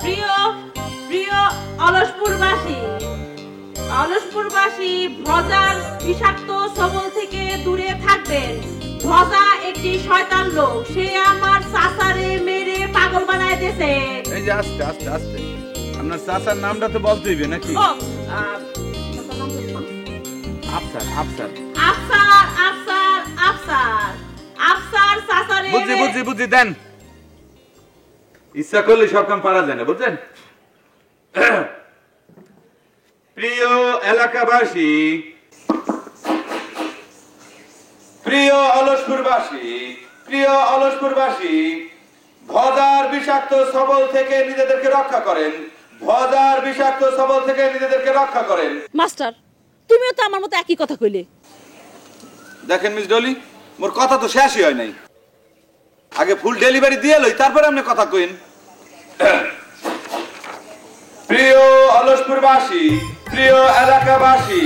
প্রিয় প্রিয় অলসপুরবাসী, অলসপুরবাসী ভজার বিষাক্ত সবল থেকে দূরে থাকবেন। ভজা একটি শয়তান লোক, সে আমার চাচারে মেরে পাগল বানায় দিয়েছে। এই যে আস্তে আস্তে আস্তে, আপনার চাচার নামটা তো বলতে হইবে নাকি? আফসার আফসার আফসার আফসার আফসার আফসার চাচারে বুঝি বুঝি বুঝি দেন, ইচ্ছা করলে সব কাম পারা যায় না, বুঝছেন? প্রিয় এলাকাবাসী, প্রিয় অলসপুরবাসী, প্রিয় অলসপুরবাসী, ভজার বিষাক্ত সবল থেকে নিজেদেরকে রক্ষা করেন। ভজার বিষাক্ত সবল থেকে নিজেদেরকে রক্ষা করেন। মাস্টার, তুমিও তো আমার মতো একই কথা কইলে। দেখেন মিস ডলি, মোর কথা তো শেষই হয় নাই, আগে ফুল ডেলিভারি দিয়ে লই, তারপরে আপনি কথা কইন। প্রিয় অলসপুরবাসী, প্রিয় এলাকাবাসী,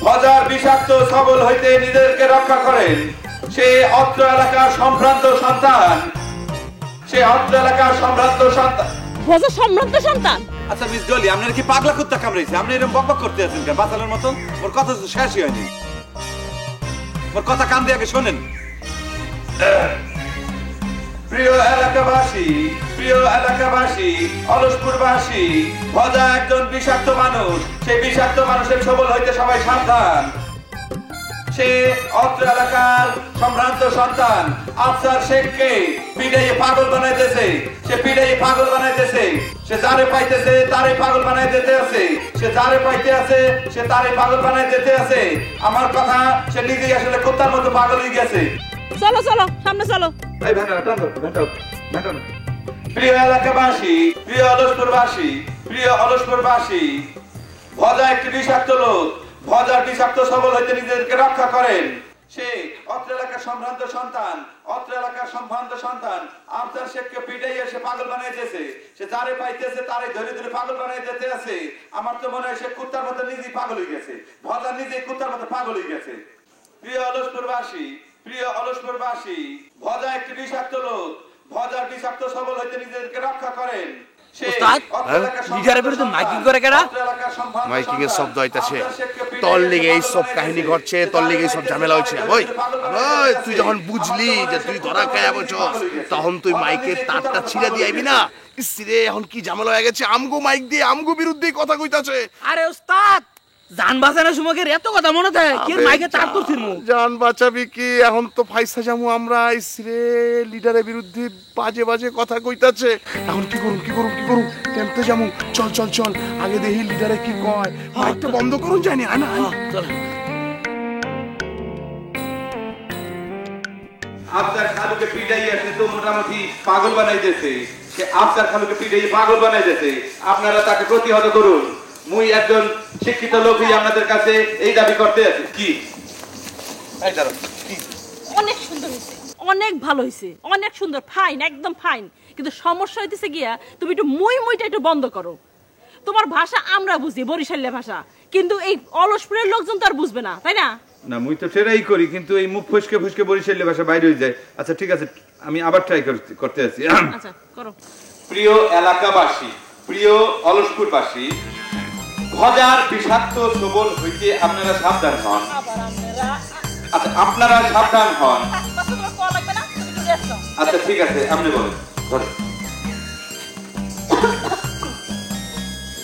ভজার বিষাক্ত সবল হইতে নিজেদেরকে রক্ষা করেন। সে অত্র এলাকার সম্ভ্রান্ত সন্তান, সে অত্র এলাকার সম্ভ্রান্ত সন্তান। ভজা সম্ভ্রান্ত সন্তান? আচ্ছা মিস ডলি, আপনার কি পাগলা কুত্তা কামড়াইছে? আপনি এরকম বকবক করতে আছেন কেন বাচ্চাদের মতো? মোর কথা তো শেষই হয়নি, মোর কথা কান দিয়ে আগে শোনেন। প্রিয় এলাকাবাসী, প্রিয় এলাকাবাসী, অলসপুরবাসী, ভজা একজন বিষাক্ত মানুষ। সেই বিষাক্ত মানুষের সবল হইতে সবাই সাবধান। সে অত্র এলাকার সম্ভ্রান্ত সন্তান আফসার শেখকে পিড়াইয়ে পাগল বানাইতেছে। সে পিড়াইয়ে পাগল বানাইতেছে। সে যারে পাইতেছে তারে পাগল বানাই দিতে আছে। সে যারে পাইতে আছে সে তারে পাগল বানাই দিতে আছে। আমার কথা, সে নিজেই আসলে কুত্তার মতো পাগল হয়ে গেছে। চলো চলো, সামনে চলো। এই ভেন্ডা টানো ভেন্ডা ভেন্ডা। প্রিয় এলাকাবাসী, প্রিয় অলসপুরবাসী, প্রিয় অলসপুরবাসী, ভজা একটি বিষাক্ত লোক। ভজার বিষাক্ত সবল হইতে নিজেদেরকে রক্ষা করেন। সে অত্র এলাকার সম্ভ্রান্ত সন্তান, অত্র এলাকার সম্ভ্রান্ত সন্তান আফসার শেখকে পিটাইয়ে সে পাগল বানাইতেছে। সে যারে পাইতেছে তারে ধরে ধরে পাগল বানাই দিতে আছে। আমার তো মনে হয় সে কুত্তার মতো নিজেই পাগল হয়ে গেছে। ভজা নিজেই কুত্তার মতো পাগল হয়ে গেছে। প্রিয় অলসপুরবাসী, প্রিয় অলসপুরবাসী, ভজা একটি বিষাক্ত লোক। ভজার বিষাক্ত সবল হইতে নিজেদেরকে রক্ষা করেন। মাইকিং এর শব্দ হইতাছে, তোর লিগে এই সব কাহিনী ঘটছে, তোর লিগে এই সব ঝামেলা হচ্ছে। ওই তুই যখন বুঝলি যে তুই ধরা খায়া বছর, তখন তুই মাইকের তারটা ছিঁড়ে দিয়ে আইবি না? ইসরে এখন কি ঝামেলা হয়ে গেছে, আমগো মাইক দিয়ে আমগো বিরুদ্ধে কথা কইতাছে। আরে ওস্তাদ, জান বাঁচানোর সময় এত কথা মনে থাকে কি মাইকে তার করছিস? জান বাঁচাবি কি, এখন তো ফাইসা যামু আমরা। ইসরে লিডারের বিরুদ্ধে বাজে বাজে কথা কইতাছে, এখন কি করুম কি করুম কি করুম? টেম্পে যামু, চল চল চল, আগে দেখি লিডারে কি কয়। মাইকটা বন্ধ করুন যায়নি, আনা চল। আফসার খালুকে পিটাইয়ে সে তো মোটামুটি পাগল বানাইতেছে। সে আফসার খালুকে পিটাইয়ে পাগল বানাইতেছে। আপনারা তাকে প্রতিহত করুন। মুই একজন শিক্ষিত লোকই আপনাদের কাছে এই দাবি করতে আছি। কি অনেক সুন্দর হয়েছে, অনেক ভালো হয়েছে, অনেক সুন্দর, ফাইন, একদম ফাইন। কিন্তু সমস্যা হইতেছে গিয়া তুমি একটু মুইটা একটু বন্ধ করো। তোমার ভাষা আমরা বুঝি, বরিশালের ভাষা, কিন্তু এই অলসপুরের লোকজন তো আর বুঝবে না, তাই না? না, মুই তো সেটাই করি, কিন্তু এই মুখ ফসকে ফসকে বরিশালের ভাষা বাইরে হয়ে যায়। আচ্ছা ঠিক আছে, আমি আবার ট্রাই করতে আছি। আচ্ছা করো। প্রিয় এলাকাবাসী, প্রিয় অলসপুরবাসী, ভজার বিষাক্ত সবল হইতে আপনারা সাবধান হন। আচ্ছা আপনারা সাবধান হন। আচ্ছা ঠিক আছে, আপনি বলেন।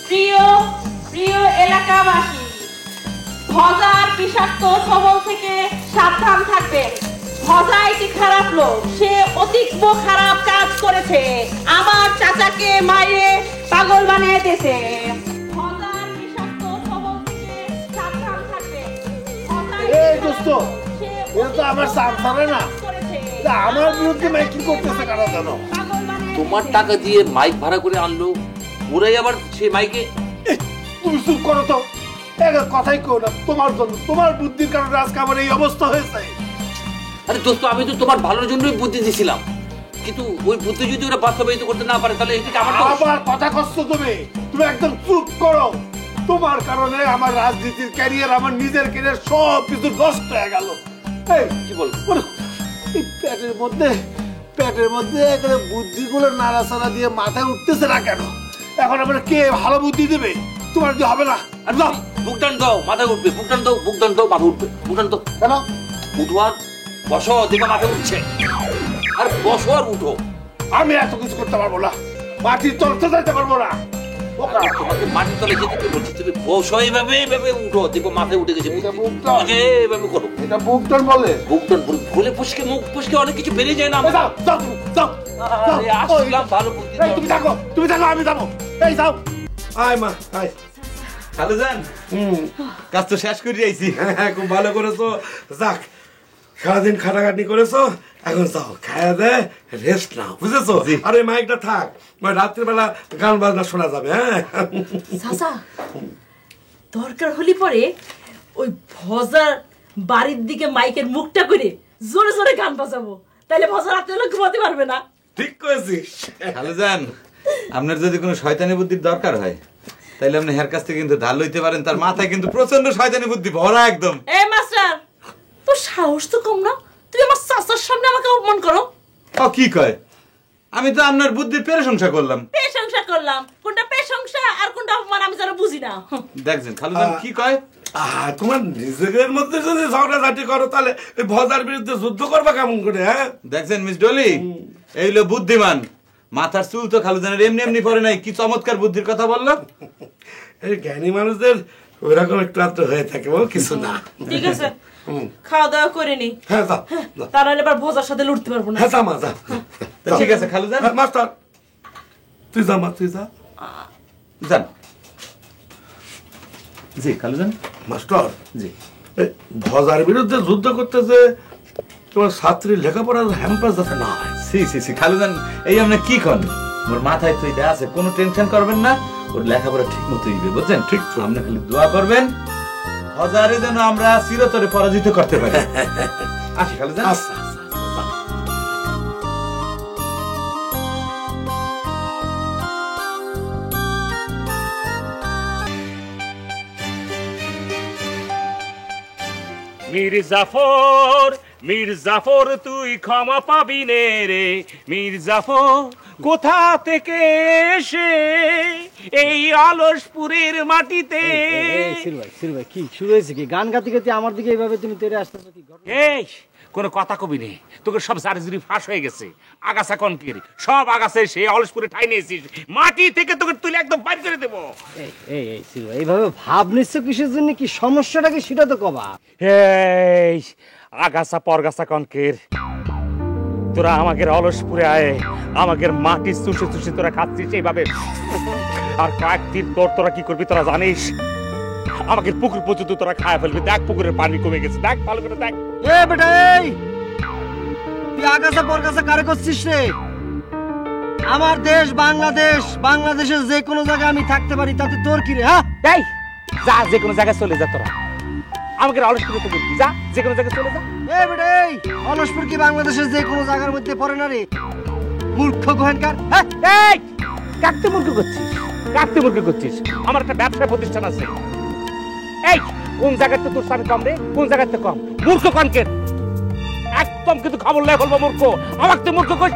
প্রিয় প্রিয় এলাকাবাসী, ভজার বিষাক্ত সবল থেকে সাবধান থাকবেন। ভজা একটি খারাপ লোক, সে অতীব খারাপ কাজ করেছে। আমার চাচাকে মাইরে পাগল বানিয়ে দিয়েছে। ভজার বিষাক্ত সবল থেকে সাবধান থাকবেন। এই দোস্ত, এটা তো আমার সামনে না, আমার বিরুদ্ধে মাইকিং করতেছে কারা জানো? তোমার টাকা দিয়ে মাইক ভাড়া করে আনলো, ওরাই আবার সেই মাইকে। তুমি চুপ করো তো, একটা কথাই কও না। তোমার জন্য, তোমার বুদ্ধির কারণে আজকে আমার এই অবস্থা হয়েছে। আরে দোস্ত, আমি তো তোমার ভালোর জন্যই বুদ্ধি দিছিলাম, কিন্তু ওই বুদ্ধি যদি ওরা বাস্তবায়িত করতে না পারে তাহলে এটা আমার আবার কথা কষ্ট। তুমি একদম চুপ করো। তোমার কারণে আমার রাজনীতির ক্যারিয়ার, আমার নিজের ক্যারিয়ার সব কিছু নষ্ট হয়ে গেল। এই কি বল, এই পেটের মধ্যে একেবারে বুদ্ধিগুলো নাড়াচাড়া দিয়ে মাথায় উঠতেছে না কেন? এখন আমরা কে ভালো বুদ্ধি দেবে? তোমার দিয়ে হবে না। আর দাও বুকটান দাও, মাথায় উঠবে। বুকটান দাও, বুকটান দাও, মাথা উঠবে। বুকটান দাও। কেন? উঠো আর বসো, দেখো মাথা উঠছে। আর বসো আর উঠো। আমি এত কিছু করতে পারবো না, মাটির তলতে যাইতে পারবো না। তোমাকে মাটির তলে যেতে কি বলছি? তুমি বসো, এইভাবে এইভাবে উঠো, দেখো মাথায় উঠে গেছে। তোমাকে এইভাবে করো। এটা বুকটান বলে? বুকটান ভুলে ফুসকে মুখ ফুসকে অনেক কিছু বেরিয়ে যায় না। যাও যাও যাও। আরে আসলাম ভালো বুদ্ধি। তুমি থাকো, আমি যাবো। এই যাও। আয় মা, আয়। খালুজান, কাজ তো শেষ করে যাইছি। হ্যাঁ, খুব ভালো করেছো। যাক, সারাদিন খাটাখাটনি করেছো, এখন যাও খায়া দে রেস্ট নাও, বুঝেছো? আরে মাইকটা থাক, রাত্রিবেলা গান বাজনা শোনা যাবে। হ্যাঁ চাচা, দরকার হলি পরে ওই ভজার বাড়ির দিকে মাইকের মুখটা করে জোরে জোরে গান বাজাবো, তাইলে ভজা রাত্রে হলে ঘুমাতে পারবে না। ঠিক করেছিস। খালুজান, আপনার যদি কোনো শয়তানি বুদ্ধির দরকার হয় তাহলে আপনি হের কাছ থেকে কিন্তু ধার লইতে পারেন। তার মাথায় কিন্তু প্রচন্ড শয়তানি বুদ্ধি ভরা একদম। এই মাস্টার, তোর সাহস তো কম না? তুই আমার চাচার সামনে আমাকে অপমান করো। ও কি কয়? আমি তো আপনার বুদ্ধির প্রশংসা করলাম। প্রশংসা করলাম? কোনটা প্রশংসা আর কোনটা অপমান আমি যেন বুঝি না। দেখছেন খালুজান কি কয়? তোমার নিজেদের মধ্যে যদি ঝগড়াঝাটি করো তাহলে ওই ভজার বিরুদ্ধে যুদ্ধ করবা কেমন করে? হ্যাঁ দেখছেন মিস ডলি, এই হলো বুদ্ধিমান। মাথার চুল তো খালুজানের এমনি এমনি পড়ে নাই। কি চমৎকার বুদ্ধির কথা বললো। এই জ্ঞানী মানুষদের ওইরকম একটু আত্ম হয়ে থাকে, ও কিছু না। ঠিক আছে, খাওয়া দাওয়া করে নি। হ্যাঁ যাও। তাহলে এবার ভজার সাথে লড়তে পারবো না। হ্যাঁ যা মা, যা। ঠিক আছে খালুজান, মাস্টার তুই যা, মা তুই যা। যান। জি খালুজান। মাস্টার, জি। ভজার বিরুদ্ধে যুদ্ধ করতেছে, তোমার ছাত্রীর লেখাপড়ার হ্যাম্পার যাতে না হয়। সি সি সি খালুজান, এই আপনি কি কন? ওর মাথায় তো এটা আছে, কোনো টেনশন করবেন না। ওর লেখাপড়া ঠিক মতো হইবে, বুঝছেন? ঠিক তো। আপনি খালি দোয়া করবেন হজারে যেন আমরা চিরতরে পরাজিত করতে পারি। আসি খালুজান। আচ্ছা আচ্ছা। মির্জাফর তুই ক্ষমা পাবি নে রে। মির্জাফর কোথা থেকে এসে এই আলসপুরের মাটিতে। সিরু ভাই, কি শুরু হয়েছে? কি গান গাতে গাতে আমার দিকে এইভাবে তুমি তেড়ে আসতেছো? কি এই কোনো কথা কবি নেই, তোকে সব জারিজুরি ফাঁস হয়ে গেছে। আগাছা কনকির সব আগাছে সে অলসপুরে ঠাই নিয়েছিস, মাটি থেকে তোকে তুলে একদম বাইর করে দেবো। এই সিরু ভাই, এইভাবে ভাব নিচ্ছ কিসের জন্য? কি সমস্যাটা কি সেটা তো কবা। এই আগাছা পরগাছা কনকের, তোরা আমাকে অলসপুরে আয়, আমাকে মাটি চুষে চুষে তোরা খাচ্ছিস এইভাবে। আর কয়েকদিন পর তোরা কি করবি তোরা জানিস? আমাকে পুকুর পর্যন্ত তোরা খায় ফেলবি। দেখ পুকুরের পানি কমে গেছে, দেখ ভালো করে দেখ। এ বেটা, এই তুই আগাছা পরগাছা কারে করছিস রে? আমার দেশ বাংলাদেশ, বাংলাদেশের যে কোনো জায়গায় আমি থাকতে পারি, তাতে তোর কি রে? হ্যাঁ এই যা, যে কোনো জায়গায় চলে যা তোরা। আমাকে অলসপুরে তো বলবি, যা যে কোনো জায়গায় চলে যা। এ বেটা, এই অলসপুর কি বাংলাদেশের যে কোনো জায়গার মধ্যে পড়ে না রে? মূর্খ গোহেনকার। হ্যাঁ, এই কাকতে মূর্খ করছিস, কাকতে মূর্খ করছিস। আমার একটা ব্যবসা প্রতিষ্ঠান আছে। এই কোন জায়গাতে তোর স্বামী কম রে? কোন জায়গাতে কম? মূর্খ কনকের একদম কিন্তু খবর লাই বলবো। মূর্খ আমাকে মূর্খ কর।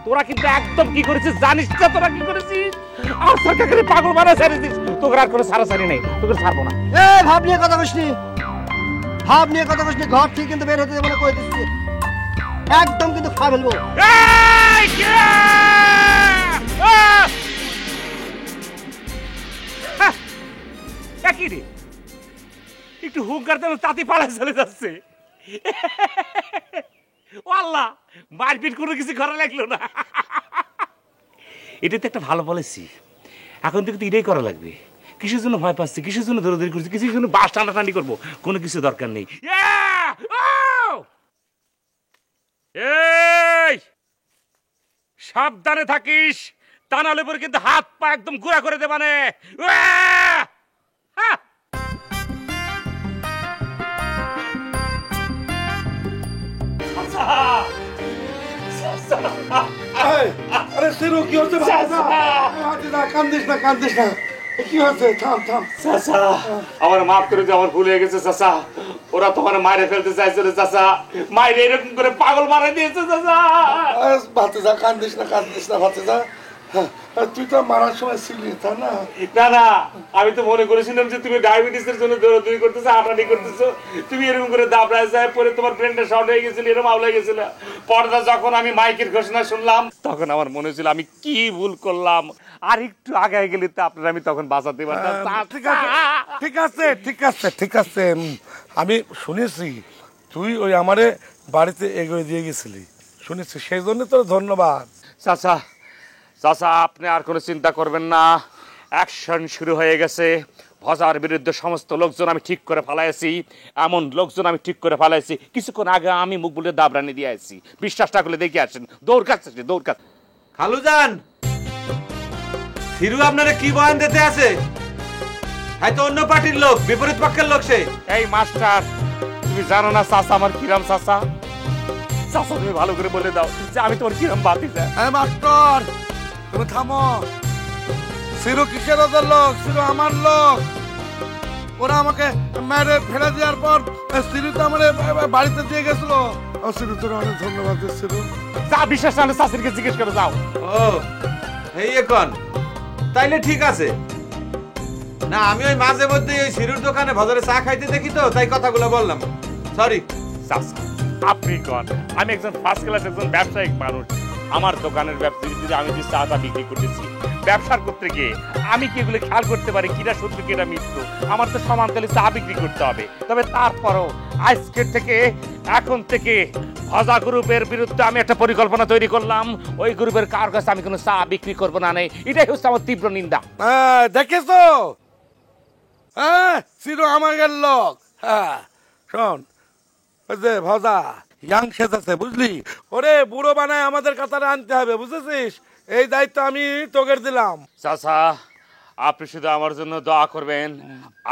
তোরা কিন্তু একদম কি করেছিস জানিস না? তোরা কি করেছিস? আর সরকারের পাগল বানা ছাড়িস। তোকে আর কোনো সারাসারি নেই, তোকে ছাড়বো না। এ ভাব নিয়ে কথা কইস নি, ভাব নিয়ে কথা কইস নি। ঘর থেকে কিন্তু বের হতে দেবো না, কই দিচ্ছি। একদম কিন্তু খা ফেলবো। এই কে? কি রে, একটু হুঙ্কার দেন, তাতে পালা চলে যাচ্ছে। ও আল্লাহ, মারপিট কোনো কিছু করা লাগলো না। এটা তো একটা ভালো বলেছি। এখন থেকে তো এটাই করা লাগবে। কিসের জন্য ভয় পাচ্ছি, কিসের জন্য দৌড়াদৌড়ি করছি, কিসের জন্য বাস টানাটানি করবো? কোনো কিছু দরকার নেই। এই সাবধানে থাকিস, তা নাহলে পরে কিন্তু হাত পা একদম গুঁড়া করে দেবানে। আরে সিরু, কি হচ্ছে? কান্দিস না, কান্দিস না। কি হচ্ছে? থাম থাম। চাচা, আমার মাফ করে দে, আমার ভুল হয়ে গেছে চাচা। ওরা তোমার মাইরে ফেলতে চাইছিল চাচা, মাইরে এরকম করে পাগল মারা দিয়েছে চাচা। ভাতিজা কান্দিস না ভাতিজা। তুই তো মারার সময় ছিলি তা না? না না, আমি তো মনে করেছিলাম যে তুমি ডায়াবেটিসের জন্য দৌড়াদৌড়ি করতেছো, হাঁটাহাঁটি করতেছো, তুমি এরকম করে দাবড়ায় যায় পরে তোমার ব্রেনটা শর্ট হয়ে গেছিল, এরকম আউলে গেছিল। পর্দা যখন আমি মাইকের ঘোষণা শুনলাম তখন আমার মনে হয়েছিল আমি কি ভুল করলাম, আর একটু আগে গেলে তো আপনার আমি তখন বাঁচাতে পারতাম। ঠিক আছে। আমি শুনেছি তুই ওই আমারে বাড়িতে এগিয়ে দিয়ে গেছিলি, শুনেছি, সেই জন্য তোর ধন্যবাদ। চাচা চাচা, আপনি আর কোনো চিন্তা করবেন না, অ্যাকশন শুরু হয়ে গেছে। ভজার বিরুদ্ধে সমস্ত লোকজন আমি ঠিক করে ফেলাইছি, এমন লোকজন আমি ঠিক করে ফেলাইছি, কিছুক্ষণ আগে আমি মুখ বলে দাবরানি দিয়ে আসছি। বিশ্বাস না করলে দেখে আসেন, দৌড় কাছে দৌড় কাছে। খালুজান, হিরু আপনারা কি বয়ান দিতে আছে? হয়তো অন্য পার্টির লোক, বিপরীত পক্ষের লোক সে। এই মাস্টার, তুমি জানো না চাচা আমার কিরাম চাচা? চাচা তুমি ভালো করে বলে দাও যে আমি তোমার কিরাম বাতিজা। হ্যাঁ মাস্টার, তুমি থামো। সিরু কিসের ওদের লোক? সিরু আমার লোক। ওরা আমাকে মেরে ফেলে দেওয়ার পর সিরু তো আমার বাড়িতে দিয়ে গেছিল। সিরু তোর অনেক ধন্যবাদ সিরু। যা বিশ্বাস না হলে চাষিরকে জিজ্ঞেস করে যাও। ও এই এখন তাইলে ঠিক আছে। না আমি ওই মাঝে মধ্যে ওই সিরুর দোকানে ভজরে চা খাইতে দেখি তো, তাই কথাগুলো বললাম। সরি চাচা, আপনি কন, আমি একজন ফার্স্ট ক্লাস একজন ব্যবসায়িক মানুষ। আমার দোকানের ব্যবসা আমি যে চাটা বিক্রি করতেছি, ব্যবসার করতে গিয়ে আমি কি এগুলো খেয়াল করতে পারি কিনা সত্যি কিনা মিথ্য? আমার তো সমান্তরালে চা বিক্রি করতে হবে। তবে তারপরও আজকের থেকে, এখন থেকে ভজা গ্রুপের বিরুদ্ধে আমি একটা পরিকল্পনা তৈরি করলাম। ওই গ্রুপের কার কাছে আমি কোনো চা বিক্রি করবো না। এটাই হচ্ছে আমার তীব্র নিন্দা। দেখেছো? হ্যাঁ, সিরু আমাদের লোক। হ্যাঁ শোন, ওই যে ভজা ইয়াং সেজেছে বুঝলি, ওরে বুড়ো বানায় আমাদের কাতারে আনতে হবে, বুঝেছিস? এই দায়িত্ব আমি তোকে দিলাম। চাচা, আপনি শুধু আমার জন্য দোয়া করবেন।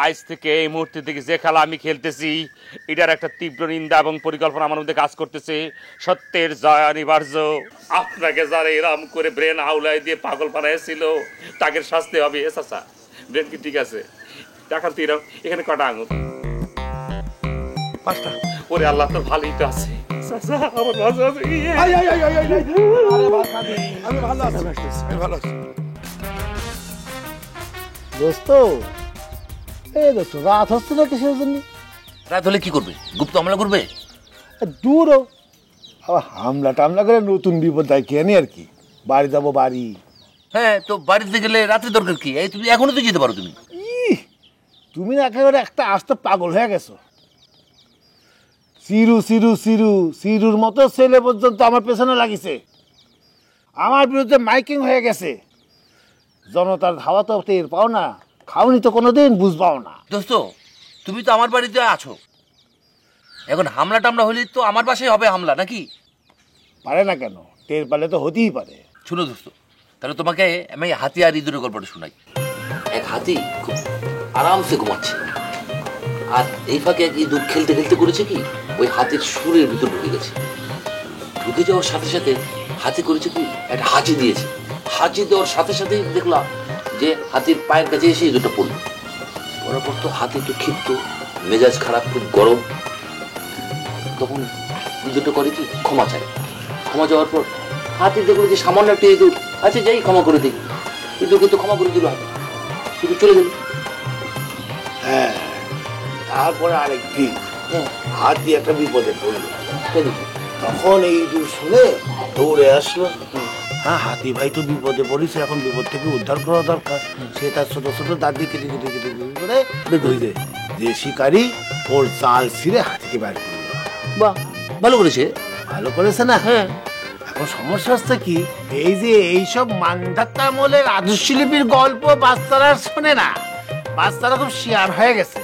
আজ থেকে এই মুহূর্তে থেকে যে খেলা আমি খেলতেছি, এটার একটা তীব্র নিন্দা এবং পরিকল্পনা আমার মধ্যে কাজ করতেছে। সত্যের জয় অনিবার্য। আপনাকে যারা এরম করে ব্রেন আউলাই দিয়ে পাগল বানাইছিল তাকে শাস্তি হবে। চাচা, ব্রেন কি ঠিক আছে? দেখান তো এরকম, এখানে কটা আঙুল? 5টা। ওরে আল্লাহ, তো ভালোই তো আছে। চাচা, আমার ভালো আছে। আমি ভালো আছি। দোস্ত, এই দোস্ত রাত হচ্ছে না কিসের জন্য? রাত হলে কি করবে? গুপ্ত হামলা করবে? দূরও আবার হামলা টামলা করে নতুন বিপদ দেখিয়ে আনি আর কি। বাড়ি যাবো বাড়ি। হ্যাঁ, তো বাড়িতে গেলে রাতে দরকার কি? এই তুমি এখনো তো যেতে পারো। তুমি একেবারে একটা আস্ত পাগল হয়ে গেছো। সিরুর মতো ছেলে পর্যন্ত আমার পেছনে লাগিছে, আমার বিরুদ্ধে মাইকিং হয়ে গেছে। জনতার ধাওয়া তো টের পাও না, খাওনি তো কোনোদিন, বুঝবাও না। দোস্ত, তুমি তো আমার বাড়িতে আছো, এখন হামলা টামলা হলে তো আমার বাসায় হবে হামলা, নাকি? পারে না কেন? টের পালে তো হতেই পারে। শুনো দোস্ত, তাহলে তোমাকে আমি হাতি আর ইঁদুরের গল্পটা শোনাই। এক হাতি খুব আরামসে ঘুমাচ্ছে, আর এই ফাঁকে এক ইঁদুর খেলতে খেলতে করেছে কি, ওই হাতির সুরের ভিতর ঢুকে গেছে। ঢুকে যাওয়ার সাথে সাথে হাতি করেছে কি, একটা হাঁচি দিয়েছে। হাঁচি দেওয়ার সাথে সাথেই দেখলাম যে হাতির পায়ের কাছে এসে ইঁদুরটা পড়লো। পড়ার পর তো হাতি তো ক্ষিপ্ত, মেজাজ খারাপ, খুব গরম। তখন ইঁদুরটা করে কি, ক্ষমা চায়। ক্ষমা চাওয়ার পর হাতি দেখলো যে সামান্য একটা ইঁদুর, আচ্ছা যাই ক্ষমা করে দিই। ইঁদুর কিন্তু ক্ষমা করে দিল, হাতি কিন্তু চলে গেল। হ্যাঁ, তারপরে আরেকদিন হাতি একটা বিপদে পড়লো। তখন এই ইঁদুর শুনে দৌড়ে আসলো। হ্যাঁ, হাতি ভাই তো বিপদে পড়েছে, এখন বিপদ থেকে উদ্ধার করা দরকার। সে তার ছোট ছোট দাঁত দিয়ে কেটে কেটে কেটে করে বের যে শিকারি ওর জাল ছিঁড়ে হাতিকে বাইর করে দিল। বাহ, ভালো করেছে। ভালো করেছে না? হ্যাঁ। এখন সমস্যা হচ্ছে কি, এই যে এইসব মান্ধাত্তা আমলের রাজস্বলিপির গল্প বাচ্চারা শোনে না, বাচ্চারা খুব শেয়ার হয়ে গেছে,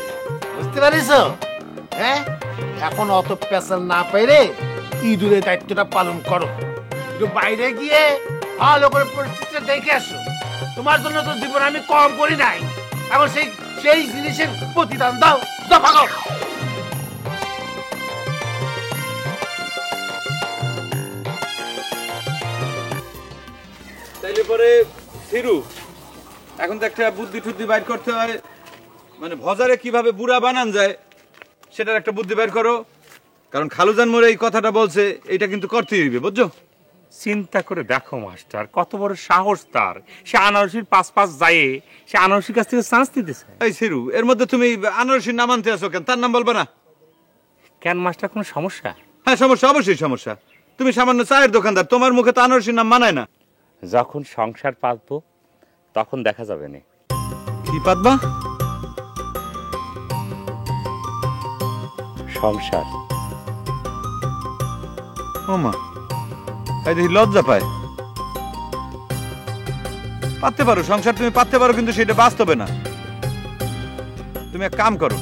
বুঝতে পারিস? হ্যাঁ, এখন অত পেশাল না পেরে ইঁদুরের দায়িত্বটা পালন করো। একটু বাইরে গিয়ে ভালো করে পরিস্থিতিটা দেখে আসো। তোমার জন্য তো জীবন আমি কম করি নাই, এখন সেই জিনিসের প্রতিদান দাও। ভাগো। তাইলে পরে সিরু, এখন তো একটা বুদ্ধি টুদ্ধি বাইর করতে হয়, মানে ভজারে কিভাবে বুড়া বানান যায় সেটার একটা বুদ্ধি বের করো, কারণ খালুজান মোরে এই কথাটা বলছে, এটা কিন্তু করতেই হইবে, বুঝছো? চিন্তা করে দেখো মাস্টার, কত বড় সাহস তার। সে আনারসির পাশ যায়, সে আনারসির কাছ থেকে চান্স দিতেছে। এই সিরু, এর মধ্যে তুমি আনারসির নাম আনতে আসো কেন? তার নাম বলবে না কেন মাস্টার, কোনো সমস্যা? হ্যাঁ সমস্যা, অবশ্যই সমস্যা। তুমি সামান্য চায়ের দোকানদার, তোমার মুখে তো আনারসির নাম মানায় না। যখন সংসার পাতবো তখন দেখা যাবে না। কি পাতবা? সংসার। ও মা, তাই দেখি লজ্জা পায়। পাততে পারো সংসার, তুমি পাততে পারো, কিন্তু সেটা বাস্তবে না। তুমি এক কাম করো,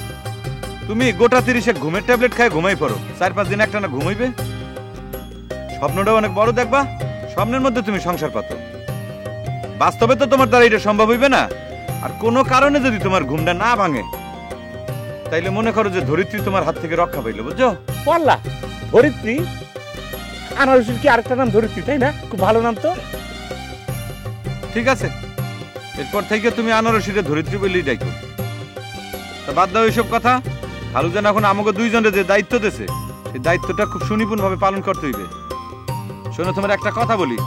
তুমি গোটা 30 ঘুমের ট্যাবলেট খায় ঘুমাই পড়ো, 4-5 দিন একটা না ঘুমাইবে, স্বপ্নটা অনেক বড় দেখবা, স্বপ্নের মধ্যে তুমি সংসার পাতো। বাস্তবে তো তোমার দ্বারা এটা সম্ভব হইবে না। আর কোনো কারণে যদি তোমার ঘুমটা না ভাঙে, তাইলে মনে করো যে ধরিত্রী তোমার হাত থেকে রক্ষা পাইলো, বুঝছো? বললা ধরিত্রী? আনারসির কি আরেকটা নাম ধরিত্রী, তাই না? খুব ভালো নাম তো। ঠিক আছে, এরপর থেকে তুমি আনারসিরে ধরিত্রী বললেই ডাইকো। তা বাদ দাও এইসব কথা। খালুজান এখন আমাকে দুইজনের যে দায়িত্ব দিয়েছে, সেই দায়িত্বটা খুব সুনিপুণ ভাবে পালন করতে হইবে। শোনো, তোমার একটা কথা বলি,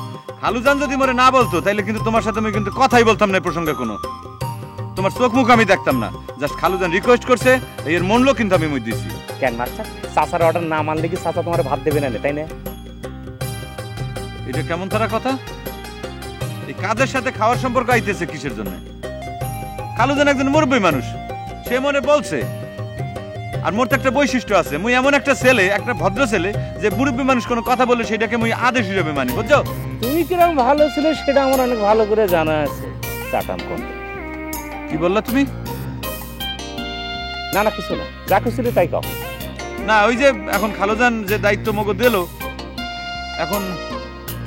খালুজান যদি মরে না বলতো, তাইলে কিন্তু তোমার সাথে আমি কিন্তু কথাই বলতাম না, প্রসঙ্গে কোনো তোমার চোখ মুখ আমি দেখতাম না। জাস্ট খালুজান রিকোয়েস্ট করছে, এর মূল্য কিন্তু আমি মুই দিছি। কেন মাস্টার, চাচার অর্ডার না মানলে কি চাচা তোমার ভাত দেবে না, তাই না? এটা কেমন তারা কথা? এই কাজের সাথে খাওয়ার সম্পর্ক আইতেছে কিসের জন্য? খালুজান একজন মুরব্বী মানুষ, সে মনে বলছে। আর মোর তো একটা বৈশিষ্ট্য আছে, মুই এমন একটা ছেলে, একটা ভদ্র ছেলে, যে মুরব্বী মানুষ কোনো কথা বলে সেটাকে মুই আদেশ হিসেবে মানি, বুঝছো? তুমি কিরকম ভালো ছিল সেটা আমার অনেক ভালো করে জানা আছে। চাটাম কোন? কি বললা তুমি? না না, কিছু না, যা খুশি তাই কও। না, ওই যে এখন খালুজান যে দায়িত্ব মগো দিল, এখন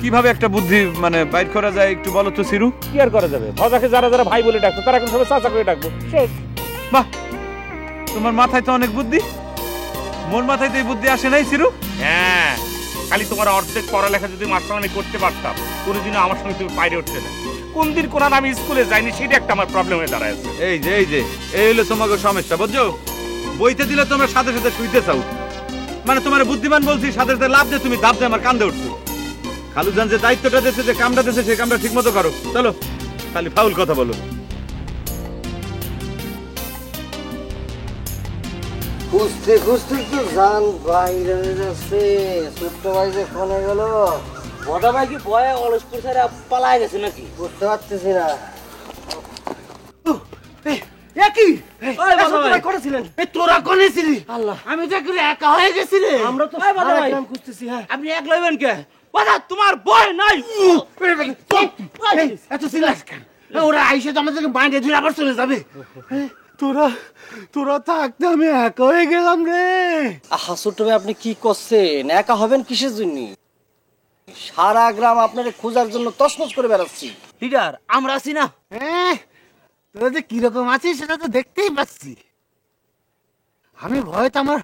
কিভাবে একটা বুদ্ধি মানে বাইর করা যায় একটু বলো তো সিরু। কি আর করা যাবে, ভজাকে যারা যারা ভাই বলে ডাকতো তারা এখন সবাই চাচা করে ডাকবো, শেষ। বাহ, তোমার মাথায় তো অনেক বুদ্ধি, মোর মাথায় তো এই বুদ্ধি আসে নাই সিরু। হ্যাঁ, খালি তোমার অর্ধেক পড়ালেখা যদি মাস্টারমানি করতে পারতাম, কোনোদিনও আমার সঙ্গে তুমি বাইরে উঠতে না। কোন দিন কোন আমি স্কুলে যাইনি, সেটা একটা আমার প্রবলেম হয়ে দাঁড়ায়। এই হলো তোমাকে সমস্যা, বুঝছো? বইতে দিলে তোমরা সাথে সাথে শুইতে চাও, মানে তোমার বুদ্ধিমান বলছি, সাথে সাথে লাভ দিয়ে তুমি দাব দিয়ে আমার কান্দে উঠছো। খালুজান যে দায়িত্বটা দিয়েছে, যে কামটা দিয়েছে, সেই কামটা ঠিক মতো করো। চলো, খালি ফাউল কথা বলো। খুঁজতে খুঁজতে তো জান বাইরে হয়ে যাচ্ছে। ছোট্ট ভাই যে ফোনে গেল, বড় ভাই কি ভয়ে অলসপুর ছেড়ে পালায় গেছে নাকি বুঝতে পারতেছি না। তোরা কোনে ছিলি? আমি তো একটু একা হয়ে গেছি রে। আমরা তো খুঁজতেছি। হ্যাঁ, আপনি এক লইবেন কে? তোমার ভয় নাই? এত চিল্লাস কেন? ওরা আইসে তো আমাদেরকে বাইরে ধরে আবার চলে যাবে। তোরা থাকতে আমি একা হয়ে গেলাম রে। আহা ছোট্ট ভাই, আপনি কি করছেন? একা হবেন কিসের জন্য? সারা গ্রাম আপনার খোঁজার জন্য তছনছ করে বেড়াচ্ছি। লিডার, আমরা আছি না? তোরা যে কিরকম আছিস সেটা তো দেখতেই পাচ্ছি। আমি ভয়তে আমার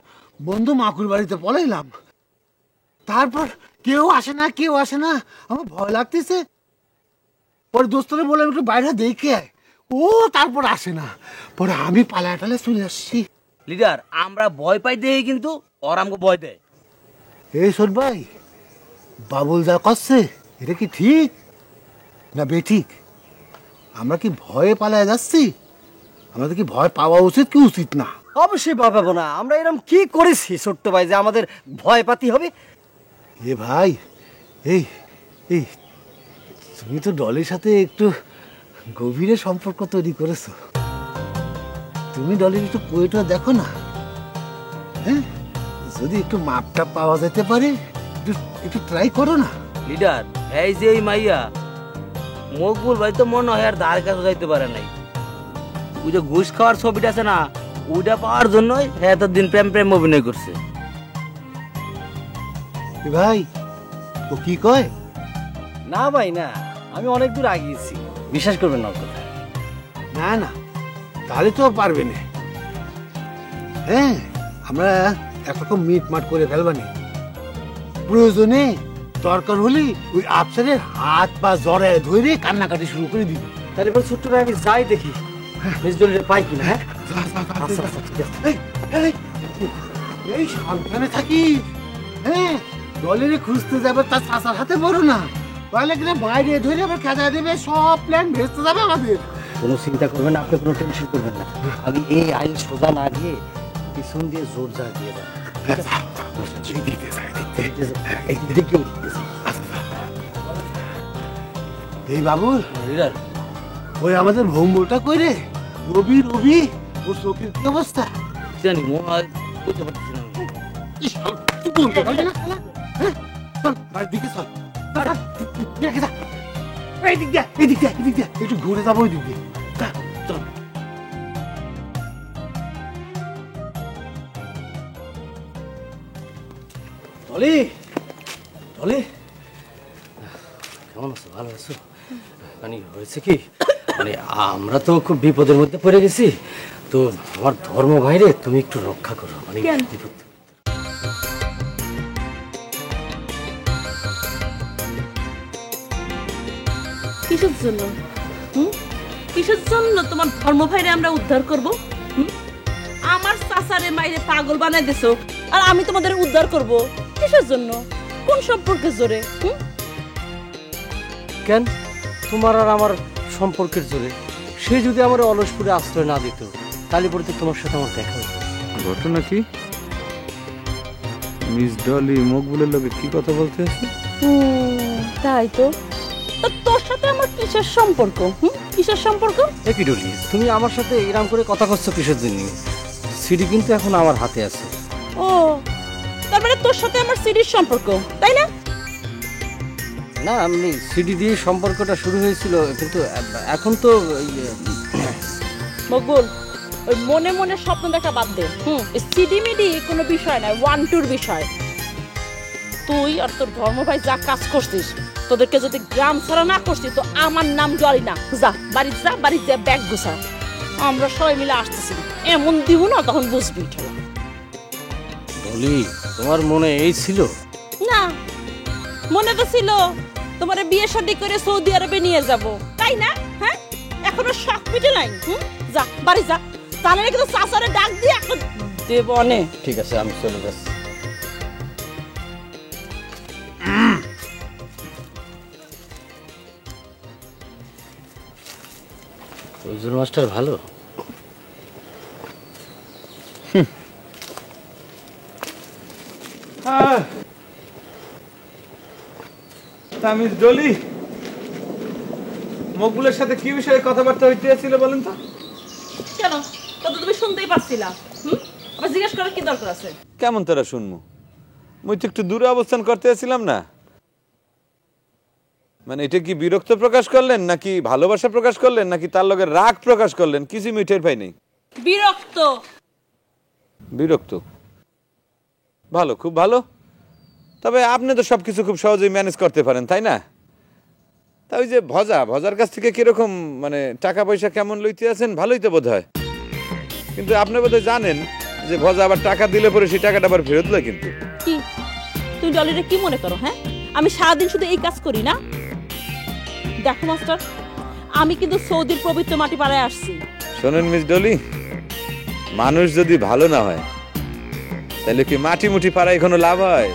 বন্ধু মাকুর বাড়িতে পলাইলাম, তারপর কেউ আসে না, আমার ভয় লাগতেছে। পরে দোস্তরে বললাম একটু বাইরে দেখে আয়, ও তারপর আসে না, পরে আমি পালায় চলে আসছি। লিডার, আমরা ভয় পাই দেখে কিন্তু ওর আমাকে ভয় দেয়। এই শোন ভাই, বাবুল যা করছে এটা কি ঠিক না বেঠিক? আমরা কি ভয়ে পালায় যাচ্ছি? আমাদের কি ভয় পাওয়া উচিত কি উচিত না? অবশ্যই ভয় পাবো না। আমরা এরকম কি করেছি ছোট্ট ভাই যে আমাদের ভয় পাতি হবে? এ ভাই, এই এই তুমি তো ডলির সাথে একটু গভীরে সম্পর্ক তৈরি করেছো। তুমি ডলির একটু কোয়েটা দেখো না, হ্যাঁ? যদি একটু মাপটা পাওয়া যেতে পারে, একটু ট্রাই করো না। লিডার, এই যে এই মাইয়া মকবুল ভাই তো মনে হয় আর ধার কাছে যাইতে পারে নাই। ওই যে ঘুষ খাওয়ার ছবিটা আছে না, ওইটা পাওয়ার জন্যই হ্যাঁ এতদিন প্রেম অভিনয় করছে। ভাই, ও কি কয়? না ভাই না, আমি অনেক দূর আগিয়েছি, বিশ্বাস করবেন না কথা। না, তাহলে তো পারবে না। হ্যাঁ, আমরা একরকম মিট মাট করে ফেলবানি। প্রয়োজনে দরকার হলে ওই আফসারের হাত পা জড়ায় ধরে কান্নাকাটি শুরু করে দিবি। তাহলে এবার ছোট্ট ভাই আমি যাই দেখি মিস ডলিটা পাই কিনা। হ্যাঁ, এই সাবধানে থাকিস। হ্যাঁ, ডলিরে খুঁজতে যাবে তার চাচার হাতে বড় না, তাহলে কিনা বাইরে ধরে আবার খেজা দেবে, সব প্ল্যান ভেস্তে যাবে আমাদের। কোনো চিন্তা করবেন না, আপনি কোনো টেনশন করবেন না। আমি এই আইন সোজা না দিয়ে পিছন দিয়ে জোর জার দিয়ে দেবো। এই বাবুল, ওই আমাদের ভোম্বলটা কই রে? রবি রবি, ওর চোখের কি অবস্থা? জানি মনে হয় বুঝতে পারছি না। তুই বলতে পারবি না? হ্যাঁ, চল বাড়ির দিকে চল। এই দিক দিয়ে, এই দিক দিয়ে, এই দিক দিয়ে, একটু ঘুরে যাবো ওই দিক দিয়ে। চল। টলি, টলি, কেমন আছো? ভালো আছো? মানে হয়েছে কি, মানে আমরা তো খুব বিপদের মধ্যে পড়ে গেছি, তো আমার ধর্ম ভাইরে তুমি একটু রক্ষা করো। মানে বিপদ। কিসের জন্য? কিসের জন্য তোমার ধর্ম ভাইরে আমরা উদ্ধার করব? আমার চাচারে মাইরে পাগল বানাই দিছো, আর আমি তোমাদের উদ্ধার করব কিসের জন্য? কোন সম্পর্কের জোরে? কেন তোমার আর আমার সম্পর্কের জোরে? সে যদি আমার অলসপুরে আশ্রয় না দিত, তাহলে পরে তো তোমার সাথে আমার দেখা হতো। ঘটনা কি? মিস ডলি মকবুলের লোকে কি কথা বলতে আছে? তাই তো। তা তোর সাথে আমার কিসের সম্পর্ক? কিসের সম্পর্ক? একই ডলি, তুমি আমার সাথে এরকম করে কথা করছো কিসের জন্য? সিডি কিন্তু এখন আমার হাতে আছে। ও, তার মানে তোর সাথে আমার সিডির সম্পর্ক, তাই না? না, আমি সিডি দিয়ে সম্পর্কটা শুরু হয়েছিল, কিন্তু এখন তো মকবুল, ওই মনে মনে স্বপ্ন দেখা বাদ দে। সিডি মিডি কোনো বিষয় না, 1-2 বিষয়। তুই আর তোর ধর্ম ভাই যা কাজ করছিস, তোদেরকে যদি গ্রাম ছাড়া না করছিস তো আমার নাম জলি না। যা বাড়িতে, যা বাড়িতে যা, ব্যাগ গুছা। আমরা সবাই মিলে আসতেছি, এমন দিব না তখন বুঝবি। বলি, তোমার মনে এই ছিল? না, মনে তো ছিল তোমার বিয়ে শাদী করে সৌদি আরবে নিয়ে যাব, তাই না? হ্যাঁ, এখনো শখ মিটে নাই। যা বাড়ি যা, তাহলে কিন্তু চাচারে ডাক দিয়ে এখন দেব অনে। ঠিক আছে, আমি চলে যাচ্ছি। ফজল মাস্টার ভালো? মিস ডলি, মকবুলের সাথে কি বিষয়ে কথাবার্তা হইতেছিল বলেন তো? কেন, তত তুমি শুনতেই পারছিলা? আবার জিজ্ঞেস করার কি দরকার আছে? কেমন তারা শুনবো? মুই তো একটু দূরে অবস্থান করতে আসছিলাম না। মানে এটা কি বিরক্ত প্রকাশ করলেন, নাকি ভালোবাসা প্রকাশ করলেন, নাকি তার লগে রাগ প্রকাশ করলেন? কিছু মিটের পাই নেই। বিরক্ত। বিরক্ত? ভালো, খুব ভালো। তবে আপনি তো সবকিছু খুব সহজেই ম্যানেজ করতে পারেন, তাই না? তা ওই যে ভজার কাছ থেকে কিরকম, মানে টাকা পয়সা কেমন লইতে আছেন? ভালোই তো বোধ হয়। কিন্তু আপনি বোধহয় জানেন যে ভজা আবার টাকা দিলে পরে সেই টাকাটা আবার ফেরত লয়। কিন্তু কি তুমি ডলিরে কি মনে করো? হ্যাঁ, আমি সারাদিন শুধু এই কাজ করি না? দেখো মাস্টার, আমি কিন্তু সৌদির পবিত্র মাটি পাড়ায় আসছি। শোনেন মিস ডলি, মানুষ যদি ভালো না হয় তাহলে কি মাটি মুটি পাড়ায় কোনো লাভ হয়?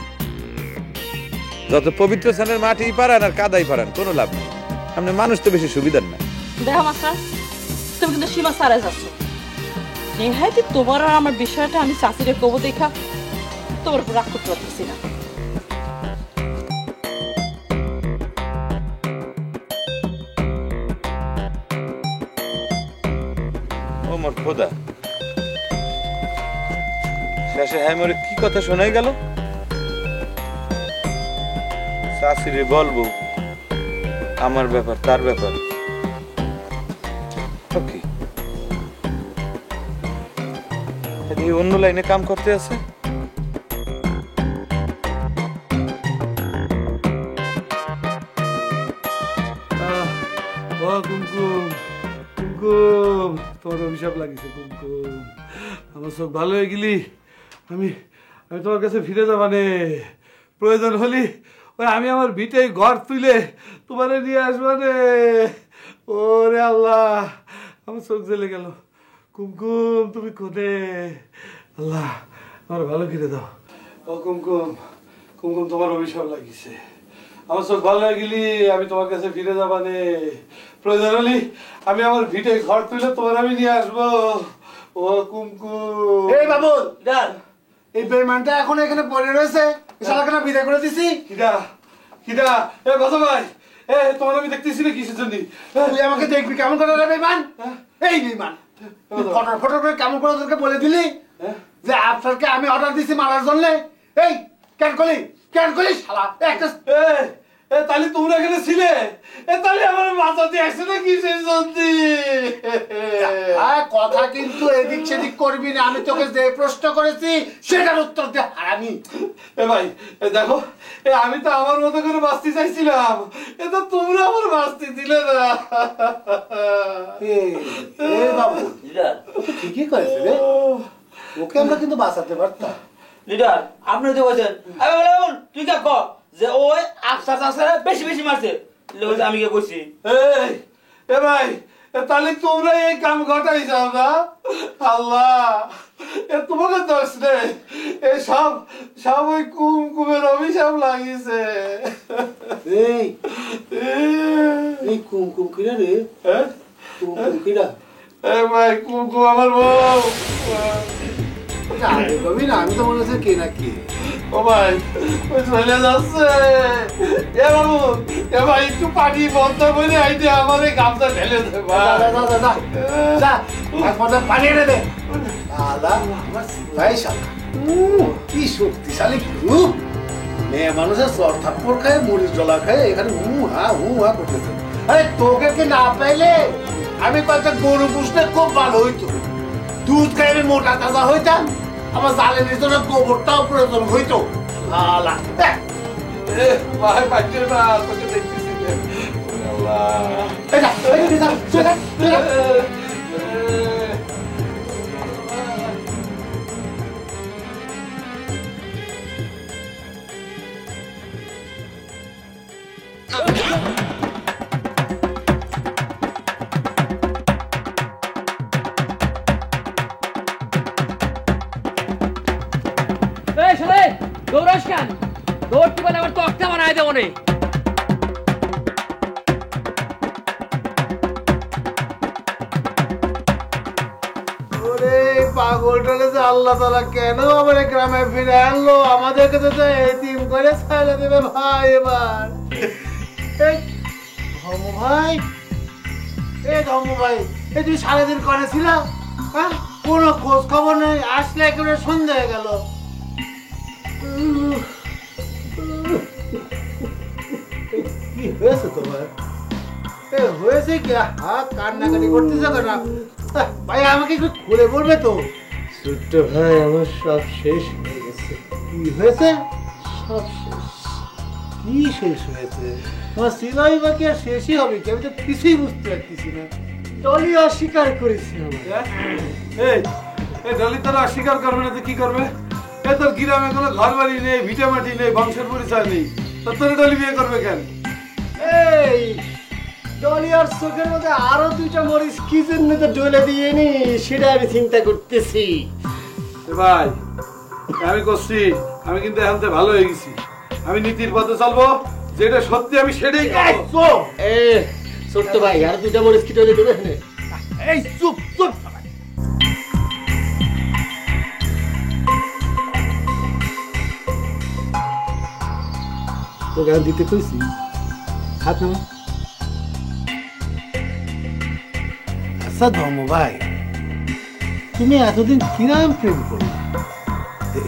যত পবিত্র স্থানের মাটি পাড়ান আর কাদাই পাড়ান, কোনো লাভ নেই। আপনি মানুষ তো বেশি সুবিধার না। দেখো মাস্টার, তুমি কিন্তু সীমা সারাই যাচ্ছ। নেহাইতে তোমার আর আমার বিষয়টা আমি চাচিরে কব দেখা তোমার উপর রাগ করতে পারতেছি না। ও মোর খোদা, শেষে হ্যাঁ মোরে কি কথা শোনাই গেল? শাশুড়ি বলবো আমার ব্যাপার, তার ব্যাপার। ওকে, অন্য লাইনে কাম করতে আছে। ও কুমকুম, কুমকুম, তোমার অভিশাপ লাগিছে কুমকুম। আমার সব ভালো হয়ে গেলি, আমি তোমার কাছে ফিরে যাবানে। প্রয়োজন হলি ওই আমি আমার ভিটে ঘর তুলে তোমারে নিয়ে আসবানে। ওরে আল্লাহ, আমার চোখ জ্বলে গেল। কুমকুম, তুমি কোনে? আল্লাহ, আমার ভালো ফিরে দাও। ও কুমকুম, কুমকুম তোমার অভিশাপ লাগিছে। আমার চোখ ভালো হয়ে গেলি আমি তোমার কাছে ফিরে যাবানে। প্রয়োজন হলে আমি আমার ভিটে ঘর তুলে তোমার আমি নিয়ে আসবো। ও কুমকুম। এই বাবু এই বেইমানটা এখন এখানে পড়ে রয়েছে, শালাকে না বিদায় করে দিছি। কিডা কিডা? এ বাসা ভাই, এ তোমার আমি দেখতেছি না কিসের জন্য? তুই আমাকে দেখবি কেমন করে রে বেইমান? এই বেইমান ফটো ফটো করে কেমন করে তোকে বলে দিলি যে আফসারকে আমি অর্ডার দিছি মারার জন্য? এই কেন করলি শালা একটা তাহলে তোমরা এখানে ছিলে? তাহলে আমার মাথা দিয়ে আসছে না কিসের জন্য? কথা কিন্তু এদিক সেদিক করবি না। আমি তোকে যে প্রশ্ন করেছি সেটার উত্তর দে হারামি। ভাই দেখো, আমি তো আমার মতো করে বাঁচতে চাইছিলাম, তো তোমরা আমার বাঁচতে দিলে না। বাবু ঠিকই করেছে রে, ওকে আমরা কিন্তু বাঁচাতে পারতাম। লিডার আপনি তো বলছেন তুই কা ক যে ওই আফসার আফসার বেশি বেশি মারছে, আমি কে কইছি? এ ভাই তাহলে তোমরা এই কাম ঘটাইছো না? আল্লাহ তোমাকে দোষ নেই, সব সব ওই কুমকুমের অভিশাপ লাগিয়েছে। এই কুমকুম কিরা রে? কুমকুম কিরা? ভাই কুমকুম আমার বউ। আমি তো মনে হচ্ছে কে না কে। ও ভাই ওই চলে যাচ্ছে। এ বাবু, এ ভাই একটু পানি বন্ধ করে আইতে আমার এই গামছা ঢেলে দে পানি এনে দে। কি শক্তিশালী গ্রুপ, মেয়ে মানুষের সর থাপ্পড় খায় মরিচ জলা খায়, এখানে হু হা করতেছে। আরে তোকে কি না পাইলে আমি কয়েকটা গরু পুষলে খুব ভালো হইতো। দুধ খাই আমি মোটা তাজা হইতাম, আমার জালের ভিতরে গোবরটাও প্রয়োজন হইতো। ভাই পাইছে না, তোকে দেখতেছি। দৌড়াস কেন? দৌড়তে পারলে আমার তক্তা বানায় দেবো নে। পাগলটাকে যে আল্লাহ তাআলা কেন আমার গ্রামে ফিরে আনলো? আমাদেরকে তো এতিম করে ছাইলা দেবে ভাই এবার। এই ধর্ম ভাই, এই তুমি সারাদিন করে ছিল? হ্যাঁ, কোনো খোঁজ খবর নেই, আসলে একেবারে সন্ধ্যা হয়ে গেল। কি হয়েছে তোমার? হয়েছে কি? কান্নাকাটি করতেছে কেন ভাই? আমাকে একটু খুলে বলবে তো? ছোট্ট ভাই, আমার সব শেষ হয়ে গেছে। কি হয়েছে? সব শেষ। কি শেষ হয়েছে? তোমার সিলাই বাকি আর শেষই হবে কি? আমি তো কিছুই বুঝতে পারতেছি না। টলি অস্বীকার করেছি আমার। এই ডলি তারা অস্বীকার করবে না তো কি করবে? এ তোর গ্রামে কোনো ঘর বাড়ি নেই, ভিটে মাটি নেই, বংশের পরিচয় নেই, তোর ডলি বিয়ে করবে কেন? এই ডলি আর চোখের মধ্যে আরো দুইটা মরিচ কি জন্য তো ডলে দিয়ে নি, সেটা আমি চিন্তা করতেছি। ভাই আমি করছি, আমি কিন্তু এখন তো ভালো হয়ে গেছি। আমি নীতির পথে চলবো, যেটা সত্যি আমি সেটাই করবো। ছোট্ট ভাই, আর দুইটা মরিচ কি ডলে দেবে? এই চুপ চুপ। তো গান দিতে কইছি, হাত নামা। আচ্ছা ধর্ম ভাই, তুমি এতদিন কিরাম প্রেম করলে,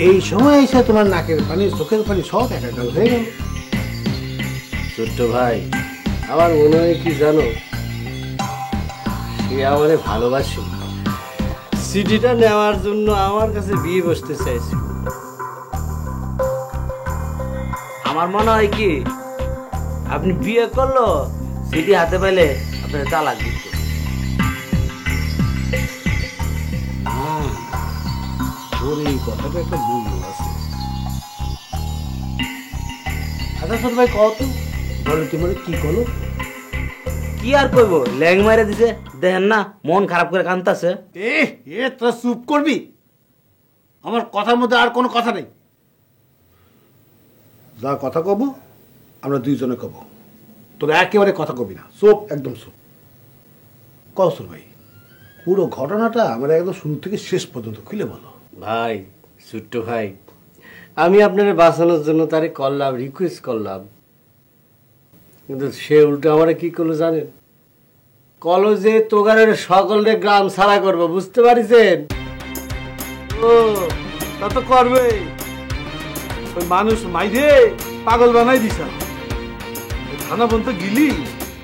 এই সময় এসে তোমার নাকের পানি চোখের পানি সব একাকার হয়ে গেল। ছোট্ট ভাই, আমার মনে হয় কি জানো, সে আমারে ভালোবাসে, সিডিটা নেওয়ার জন্য আমার কাছে বিয়ে বসতে চাইছে। আমার মনে হয় কি আপনি বিয়ে করলো, সিটি হাতে পাইলে আপনার তালাক দিত। তোর এই কথাটা একটা মূল্য আছে। আচ্ছা ছোট ভাই, কত বলো তোমার কি করো? কি আর কইব, ল্যাং মারে দিছে, দেখেন না মন খারাপ করে কাঁদতাছে। তোরা চুপ করবি? আমার কথার মধ্যে আর কোনো কথা নেই। যা কথা কব আমরা দুইজনে কব, তোরা একেবারে কথা কবি না, চোপ একদম চোপ। কসুর ভাই, পুরো ঘটনাটা আমার একদম শুরু থেকে শেষ পর্যন্ত খুলে বলো। ভাই ছোট্ট ভাই, আমি আপনার বাঁচানোর জন্য তারে করলাম, রিকোয়েস্ট করলাম, কিন্তু সে উল্টো আমারে কি করলো জানেন? কলো যে তোগারের সকলের গ্রাম ছাড়া করবো, বুঝতে পারিছেন? ও তা তো করবে, ওই মানুষ মাইরে পাগল বানাই দিছ। থানা বন্ধ গিলি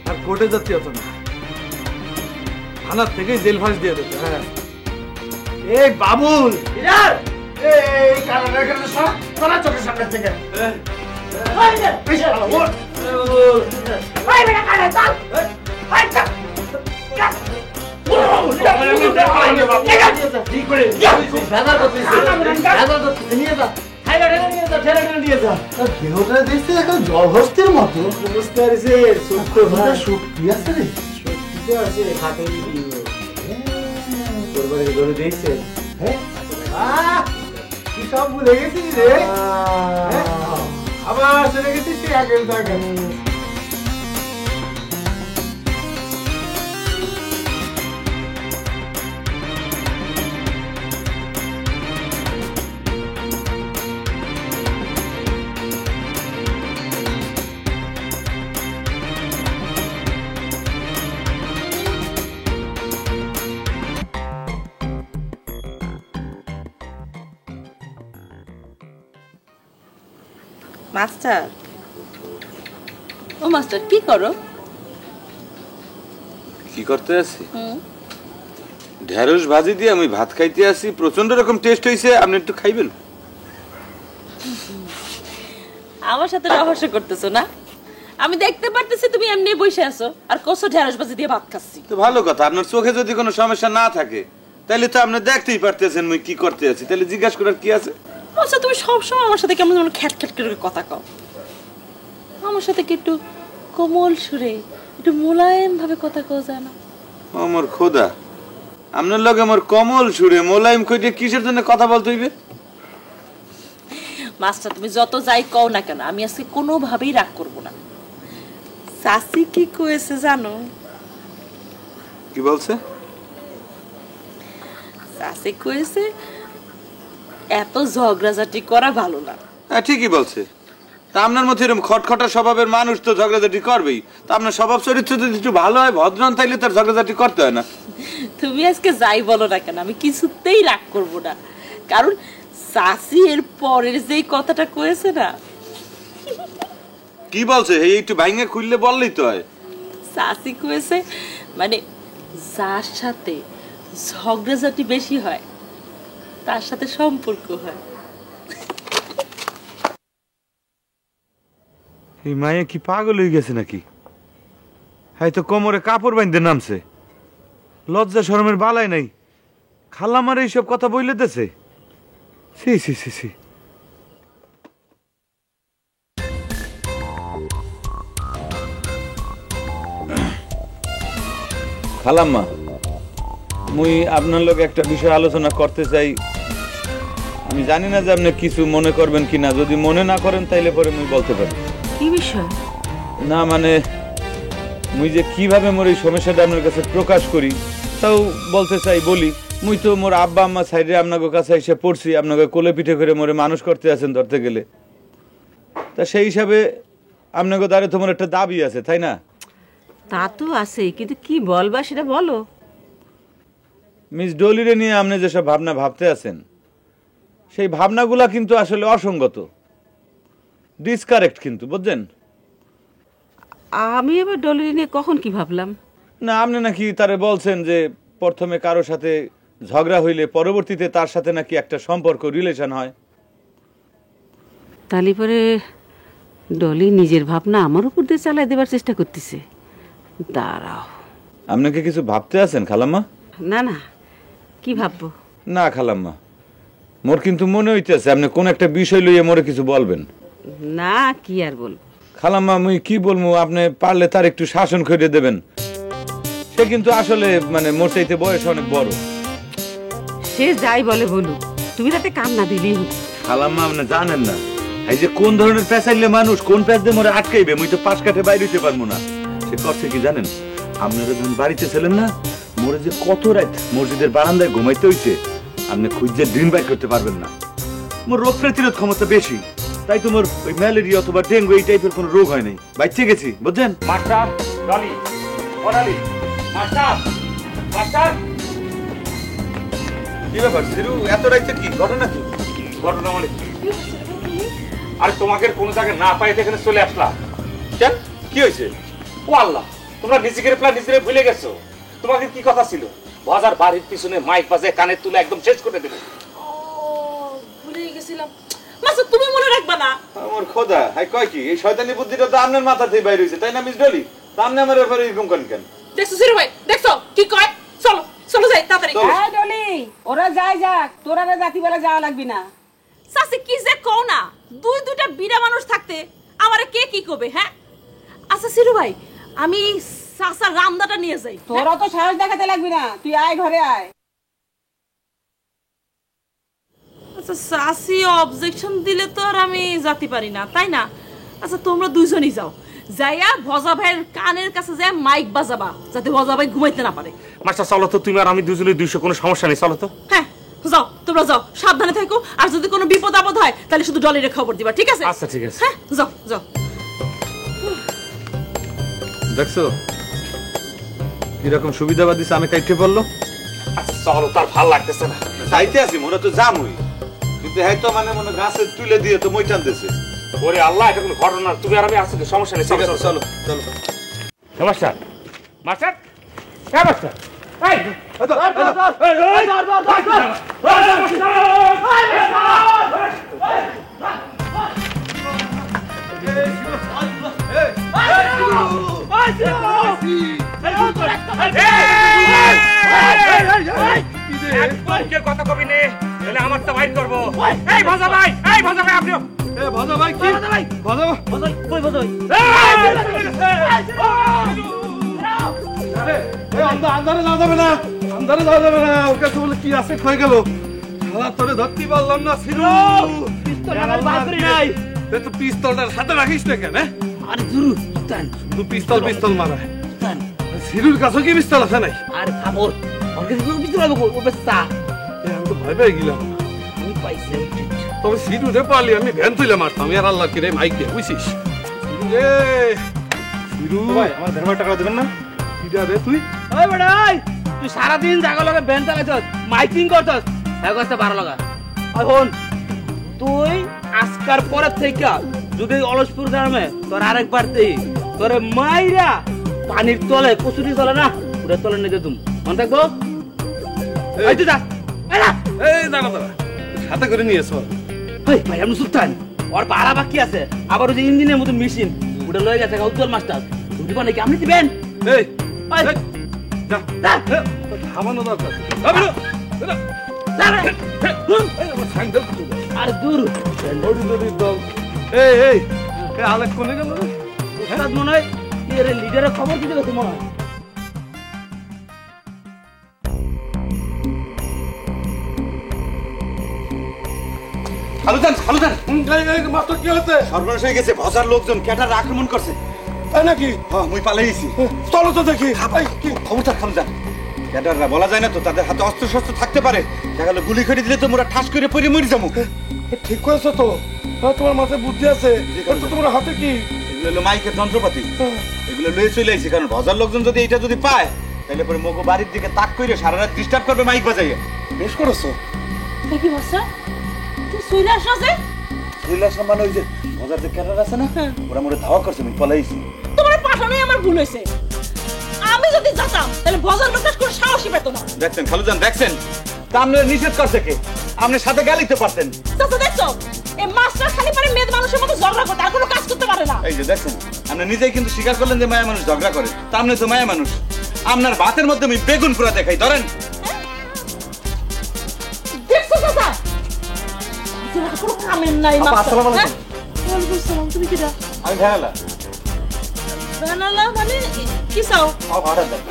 আর কোর্টে যাচ্ছি অত না, থানার থেকে জেল ফাঁস দিয়ে দেবে। হ্যাঁ এই বাবুল, এই কারণে তোরা চোখের সামনে থেকে দেহটা দেখতে এখন জলহস্তির মতো। বুঝতে পারিছে ছোট্ট ভাই, শক্তি আছে রে, শক্তি তো আছে, খাটে কোরবানি গরু দেখছেন? কি সব ভুলে গেছিস রে, আবার চলে গেছিস সে আগের জায়গায়। মাস্টার, ও মাস্টার কি করো? কি করতে আছি? ঢেঁড়স ভাজি দিয়ে আমি ভাত খাইতে আছি, প্রচন্ড রকম টেস্ট হয়েছে, আপনি একটু খাইবেন? আমার সাথে রহস্য করতেছো না? আমি দেখতে পারতেছি তুমি এমনি বসে আছো আর কচু ঢেঁড়স ভাজি দিয়ে ভাত খাচ্ছি। তো ভালো কথা, আপনার চোখে যদি কোনো সমস্যা না থাকে তাহলে তো আপনি দেখতেই পারতেছেন মুই কি করতে আছি, তাহলে জিজ্ঞাসা করার কি আছে? আচ্ছা তুমি সবসময় আমার সাথে কেমন যেন খ্যাট খ্যাট করে কথা কও। আমার সাথে কি একটু কোমল সুরে, একটু মোলায়েম ভাবে কথা কও জানো? আমার খোদা, আপনার লগে আমার কমল সুরে মোলায়েম কইতে কিসের জন্য কথা বলতে হইবে? মাস্টার তুমি যত যাই কও না কেন, আমি আজকে কোনোভাবেই রাগ করব না। চাচি কি কয়েছে জানো? কি বলছে? চাচি কয়েছে এত ঝগড়াঝাটি করা ভালো না। হ্যাঁ ঠিকই বলছে। তা আপনার মধ্যে এরকম খটখটা স্বভাবের মানুষ তো ঝগড়াঝাটি করবেই, তা আপনার স্বভাব চরিত্র যদি একটু ভালো হয়, ভদ্রন, তাইলে তার ঝগড়াঝাটি করতে হয় না। তুমি আজকে যাই বলো না কেন, আমি কিছুতেই রাগ করব না, কারণ চাচি এর পরের যেই কথাটা কয়েছে না। কি বলছে? এই একটু ভাঙে খুললে বললেই তো হয়। চাচি কয়েছে মানে যার সাথে ঝগড়াঝাটি বেশি হয় তার সাথে সম্পর্ক হয়। এই মায়ে কি পাগল হয়ে গেছে নাকি? হয়তো কোমরে কাপড় বাঁধতে নামছে, লজ্জা শরমের বালাই নাই, খালামার এইসব কথা বইলে দেছে। সি সি সি সি। খালাম্মা, মুই আপনার লোক একটা বিষয় আলোচনা করতে চাই। আমি জানি না যে আপনি কিছু মনে করবেন কিনা, যদি মনে না করেন তাইলে পরে মুই বলতে পারি। কি বিষয়? না মানে মুই যে কিভাবে মোর এই সমস্যাটা আপনার কাছে প্রকাশ করি তাও বলতে চাই। বলি, মুই তো মোর আব্বা আম্মা সাইডে আপনাকে কাছে এসে পড়ছি, আপনাকে কোলে পিঠে করে মোরে মানুষ করতে আছেন ধরতে গেলে। তা সেই হিসাবে আপনাকে দ্বারে তোমার একটা দাবি আছে, তাই না? তা তো আছে, কিন্তু কি বলবা সেটা বলো। মিস ডলিরে নিয়ে আপনি যেসব ভাবনা ভাবতে আছেন, সেই ভাবনাগুলা কিন্তু আসলে অসঙ্গত, ডিসকারেক্ট কিন্তু, বুঝছেন? আমি এবার ডলি নিয়ে কখন কি ভাবলাম? না, আপনি নাকি তারে বলছেন যে প্রথমে কারো সাথে ঝগড়া হইলে পরবর্তীতে তার সাথে নাকি একটা সম্পর্ক, রিলেশন হয়। তালি পরে ডলি নিজের ভাবনা আমার উপর দিয়ে চালাই দেবার চেষ্টা করতেছে। দাঁড়াও, আপনাকে কিছু ভাবতে আছেন খালাম্মা? না না, কি ভাববো? না খালাম্মা, মোর কিন্তু মনে হইতেছে আপনি কোন একটা বিষয় লইয়ে মোরে কিছু বলবেন। না, কি আর বলবো? খালাম্মা, মুই কি বলবো, আপনি পারলে তার একটু শাসন করে দেবেন। সে কিন্তু আসলে মানে মোর চাইতে বয়স অনেক বড়। সে যাই বলে বলুক, তুমি তাতে কান না দিলি খালাম্মা আপনি জানেন না এই যে কোন ধরনের পেঁচাইলে মানুষ কোন পেঁচ দিয়ে মরে আটকাইবে মুই তো পাশ কাঠে বাইরে হইতে পারবো না। সে করছে কি জানেন, আপনারা যখন বাড়িতে ছিলেন না মোরে যে কত রাত মসজিদের বারান্দায় ঘুমাইতে হইছে, আপনি খুঁজে ড্রিম বাইক করতে পারবেন না। মোর রোগ প্রতিরোধ ক্ষমতা বেশি, তাই তোমার ওই ম্যালেরিয়া অথবা ডেঙ্গু এই টাইপের কোনো রোগ হয় নাই, বাইচে গেছি বুঝছেন। মাস্টার ডলি ওডালি মাস্টার মাস্টার কি ব্যাপার জিরু, এত রাইতে কি ঘটনা কি? ঘটনা মানে আরে তোমাকে কোন জায়গায় না পাইতে এখানে চলে আসলাম। কেন কি হয়েছে? ও আল্লাহ, তোমরা নিজেদের প্ল্যান নিজেরা ভুলে গেছো। তোমাকে কি কথা ছিল বাজার বাড়ির পিছনে মাইক বাজে কানে তুলে একদম শেষ করে দেবে। ভুলে গেছিলাম। মাসুদ তুমি মনে রাখবা না? আমার খোদা, হাই কয় কি এই শয়তানি বুদ্ধিটা তো আপনার মাথা থেকে বাইরে হইছে, তাই না মিস ডলি? তা আপনি আমার ব্যাপারে এরকম করেন কেন? দেখছো সিরু ভাই, দেখছো কি কয়? চলো চলো যাই তাড়াতাড়ি। এই ডলি ওরা যাই যাক, তোরা জাতি বলে যাওয়া লাগবি না। সাসি কি যে কও না, দুইটা বিড়া মানুষ থাকতে আমারে কে কি কবে? হ্যাঁ আচ্ছা সিরু ভাই, আমি সাসা রামদাটা নিয়ে যাই। তোরা তো সাহস দেখাতে লাগবি না, তুই আয় ঘরে আয়। আচ্ছা সাসি অবজেকশন দিলে তো আর আমি যেতে পারি না, তাই না? আচ্ছা তোমরা দুইজনই যাও, যাইয়া ভজা ভাইয়ের কানের কাছে যায় মাইক বাজাবা, যাতে ভজা ভাই ঘুমাইতে না পারে। মাস্টার চলো তো, তুমি আর আমি দুজনে 200, কোনো সমস্যা নেই, চলো তো। হ্যাঁ যাও, তোমরা যাও, সাবধানে থাকো, আর যদি কোনো বিপদ আপদ হয় তাহলে শুধু ডলিরে খবর দিবা, ঠিক আছে? আচ্ছা ঠিক আছে। হ্যাঁ যাও যাও। দেখছো কিরকম সুবিধাবাদ দিছে, আমি কাইটে পড়লো। আচ্ছা চলো, তার ভাল লাগতেছে না। যাইতে আছি মনে তো জামুই, কিন্তু হ্যাঁ তো মানে মনে গাছে তুলে দিয়ে তো মই টানতেছে। ওরে আল্লাহ, এটা কোনো ঘটনা, তুমি আর আমি আছি তো, সমস্যা নেই। ঠিক আছে চলো চলো। মাস্টার মাস্টার হ্যাঁ মাস্টার এই কথা কবি নে, আমার তো বাইর করবো। এই ভজা ভাই, এই ভজা ভাই, আপনিও ভজা ভাই কি ভাই? ভজা ভজা কই ভজা আন্ধারে যাওয়া যাবে না, আন্ধারে যাওয়া যাবে না। ওর কাছে বলে কি আছে হয়ে গেল, শালা তোরে ধরতে পারলাম না। সিরু তো পিস্তলটার সাথে রাখিস না কেন? আরে জুরু তান তুই পিস্তল মারা সিরুর কাছে কি পিস্তল আছে নাই? আরে খবর ওর কাছে কোনো পিস্তল আছে ও বেস্তা। আমি তো ভয় পেয়ে গেলাম। আমি পাইছি তবে সিরু রে পারলি আমি ভ্যান তুলে মারতাম, আর আল্লাহ কি রে মাইক দিয়ে বুঝছিস? সিরু রে, সিরু ভাই আমার ভেড়া টাকা দেবেন না? কিরা রে তুই? ওই বেড়াই, তুই সারা দিন জাগা লাগা ব্যান্ড চালাইছস, মাইকিং করছস, এগোস্তে 12 লাগা। এখন তুই আজকার পরের থেকে যদি অলসপুর গ্রামে তোর আরেকবার দেই, তোরে মাইরা পানির তলে কচুরি চলে না ওটা তলে নিয়ে যেতুম, মনে থাকবো? এই তুই যা, এই দাঁড়া দাঁড়া, সাথে করে নিয়ে এসো। ভাই ভাই আমি সুলতান, ওর ভাড়া বাকি আছে, আবার ওই যে ইঞ্জিনের মতো মেশিন ওটা লয়ে গেছে উজ্জ্বল মাস্টার, তুমি দিবা নাকি? আপনি দিবেন? এই যা যা, থামানো দরকার। আর দূর এই এই আলেক কোনে গেল? ওস্তাদ মনে হয় এর লিডারের খবর দিতে গেছে মনে হয়। খালুজান খালুজান, মাস্টার কি হচ্ছে? সর্বনাশ হয়ে গেছে, ভজার লোকজন ক্যাটার আক্রমণ করছে। তাই নাকি? হ্যাঁ মুই পালাইছি। চলো তো দেখি। খবরদার খালুজান, ক্যাটাররা বলা যায় না তো, তাদের হাতে অস্ত্র শস্ত্র থাকতে পারে। দেখা গেল গুলি করে দিলে তো মোরা ঠাস করে পড়ে মরে যাবো। ঠিক করেছো তো, তোমার মাথায় বুদ্ধি আছে। তোমার হাতে কি? এগুলো হলো মাইকের যন্ত্রপাতি, এগুলো লয়ে চলে আইছি, কারণ ভজার লোকজন যদি এটা যদি পায় তাহলে পরে মগো বাড়ির দিকে তাক করে সারা রাত ডিস্টার্ব করবে মাইক বাজাইয়া। বেশ করেছো। দেখি বসা তুই সুইলা আসছে? সুইলা সম্মান ওই যে ভজার যে ক্যাটার আছে না, ওরা মোরে ধাওয়া করছে, আমি পলাইছি। তোমার পাঠানোই আমার ভুল হয়েছে। আমি যদি যেতাম তাহলে ভজার লোকটা কোনো সাহসই পেত না। দেখছেন খালুজান, দেখছেন তা আপনারা নিষেধ করছে কে? আপনি সাথে গেলেই তো পারতেন। চাচা দেখছো, এই মাস্টার খালি পারে মেয়ে মানুষের মতো ঝগড়া করতে, আর কোনো কাজ করতে পারে না। এই যে দেখছেন, আপনি নিজেই কিন্তু স্বীকার করলেন যে মায়া মানুষ ঝগড়া করে, তা আপনি তো মায়া মানুষ। আপনার ভাতের মধ্যে আমি বেগুন পুরা দেখাই, ধরেন। দেখছো চাচা, কোনো কামের নাই মাস্টার। ওয়ালাইকুম সালাম, তুমি কিটা? আমি ভেড়ালা। ভেড়ালা মানে কি চাও? ভাড়া দেন।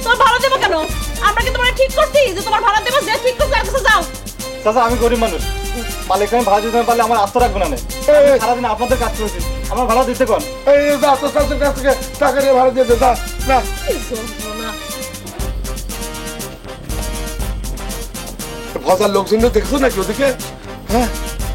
তোর ভাড়া দেবো কেন? আমরা কি তোমার ঠিক করছি যে তোমার ভাড়া দেবো? যে ঠিক করছে তার কাছে যাও। চাচা আমি গরিব মানুষ, মালিক আমি ভাড়া দিতে পারলে আমার আস্থা রাখবো না। সারাদিন আপনাদের কাজ করেছি, আমার ভাড়া দিতে কোন? এই যা তো চাষের কাছ থেকে টাকা নিয়ে ভাড়া দিয়ে দে, যা না। ভজার লোকজন দেখছো নাকি ওদিকে? হ্যাঁ